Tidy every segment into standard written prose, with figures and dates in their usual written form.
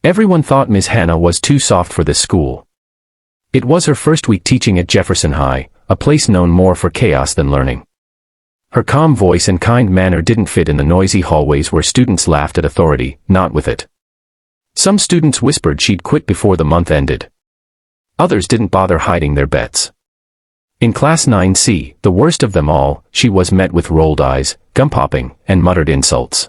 Everyone thought Ms. Hannah was too soft for this school. It was her first week teaching at Jefferson High, a place known more for chaos than learning. Her calm voice and kind manner didn't fit in the noisy hallways where students laughed at authority, not with it. Some students whispered she'd quit before the month ended. Others didn't bother hiding their bets. In Class 9C, the worst of them all, she was met with rolled eyes, gum-popping, and muttered insults.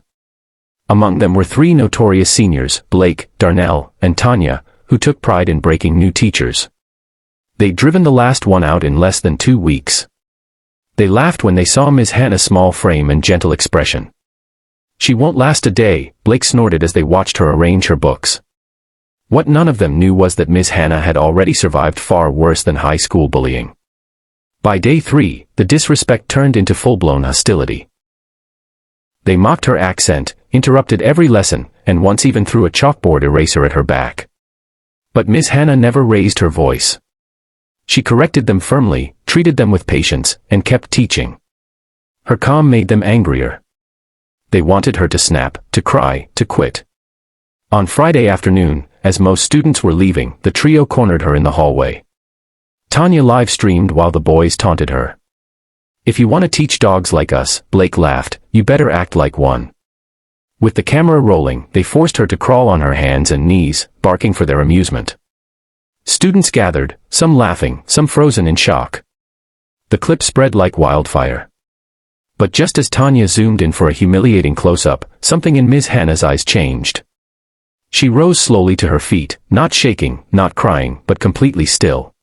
Among them were 3 notorious seniors, Blake, Darnell, and Tanya, who took pride in breaking new teachers. They'd driven the last one out in less than 2 weeks. They laughed when they saw Ms. Hannah's small frame and gentle expression. "She won't last a day," Blake snorted as they watched her arrange her books. What none of them knew was that Ms. Hannah had already survived far worse than high school bullying. By day 3, the disrespect turned into full-blown hostility. They mocked her accent, interrupted every lesson, and once even threw a chalkboard eraser at her back. But Ms. Hannah never raised her voice. She corrected them firmly, treated them with patience, and kept teaching. Her calm made them angrier. They wanted her to snap, to cry, to quit. On Friday afternoon, as most students were leaving, the trio cornered her in the hallway. Tanya live-streamed while the boys taunted her. "If you want to teach dogs like us," Blake laughed, "you better act like one." With the camera rolling, they forced her to crawl on her hands and knees, barking for their amusement. Students gathered, some laughing, some frozen in shock. The clip spread like wildfire. But just as Tanya zoomed in for a humiliating close-up, something in Ms. Hannah's eyes changed. She rose slowly to her feet, not shaking, not crying, but completely still.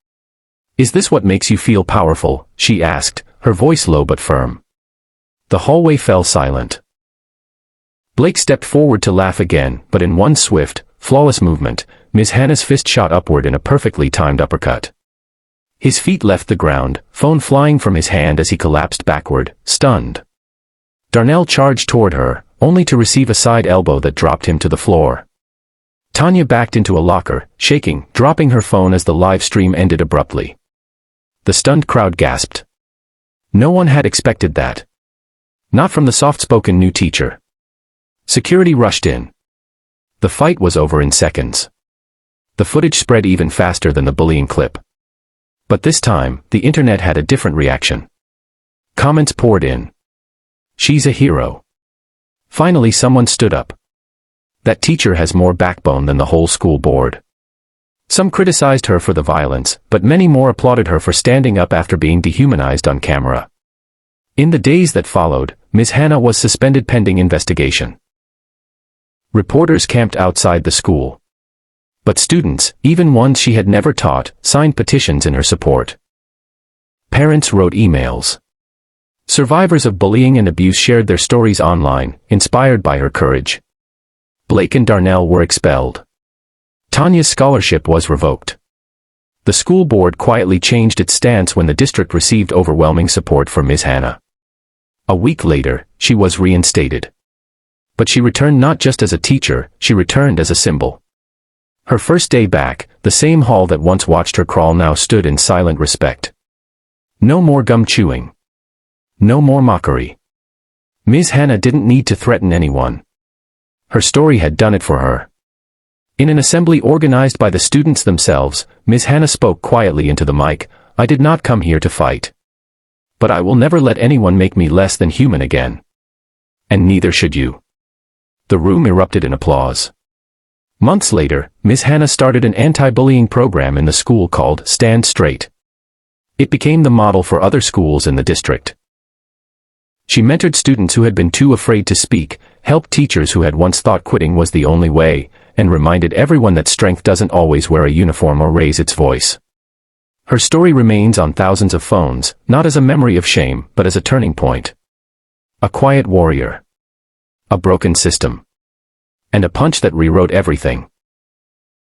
"Is this what makes you feel powerful?" she asked, her voice low but firm. The hallway fell silent. Blake stepped forward to laugh again, but in one swift, flawless movement, Ms. Hannah's fist shot upward in a perfectly timed uppercut. His feet left the ground, phone flying from his hand as he collapsed backward, stunned. Darnell charged toward her, only to receive a side elbow that dropped him to the floor. Tanya backed into a locker, shaking, dropping her phone as the live stream ended abruptly. The stunned crowd gasped. No one had expected that. Not from the soft-spoken new teacher. Security rushed in. The fight was over in seconds. The footage spread even faster than the bullying clip. But this time, the internet had a different reaction. Comments poured in. "She's a hero." Finally someone stood up. "That teacher has more backbone than the whole school board." Some criticized her for the violence, but many more applauded her for standing up after being dehumanized on camera. In the days that followed, Ms. Hannah was suspended pending investigation. Reporters camped outside the school. But students, even ones she had never taught, signed petitions in her support. Parents wrote emails. Survivors of bullying and abuse shared their stories online, inspired by her courage. Blake and Darnell were expelled. Tanya's scholarship was revoked. The school board quietly changed its stance when the district received overwhelming support for Ms. Hannah. A week later, she was reinstated. But she returned not just as a teacher, she returned as a symbol. Her first day back, the same hall that once watched her crawl now stood in silent respect. No more gum chewing. No more mockery. Ms. Hannah didn't need to threaten anyone. Her story had done it for her. In an assembly organized by the students themselves, Ms. Hannah spoke quietly into the mic, "I did not come here to fight. But I will never let anyone make me less than human again. And neither should you." The room erupted in applause. Months later, Ms. Hannah started an anti-bullying program in the school called Stand Straight. It became the model for other schools in the district. She mentored students who had been too afraid to speak, helped teachers who had once thought quitting was the only way, and reminded everyone that strength doesn't always wear a uniform or raise its voice. Her story remains on thousands of phones, not as a memory of shame, but as a turning point. A quiet warrior. A broken system. And a punch that rewrote everything.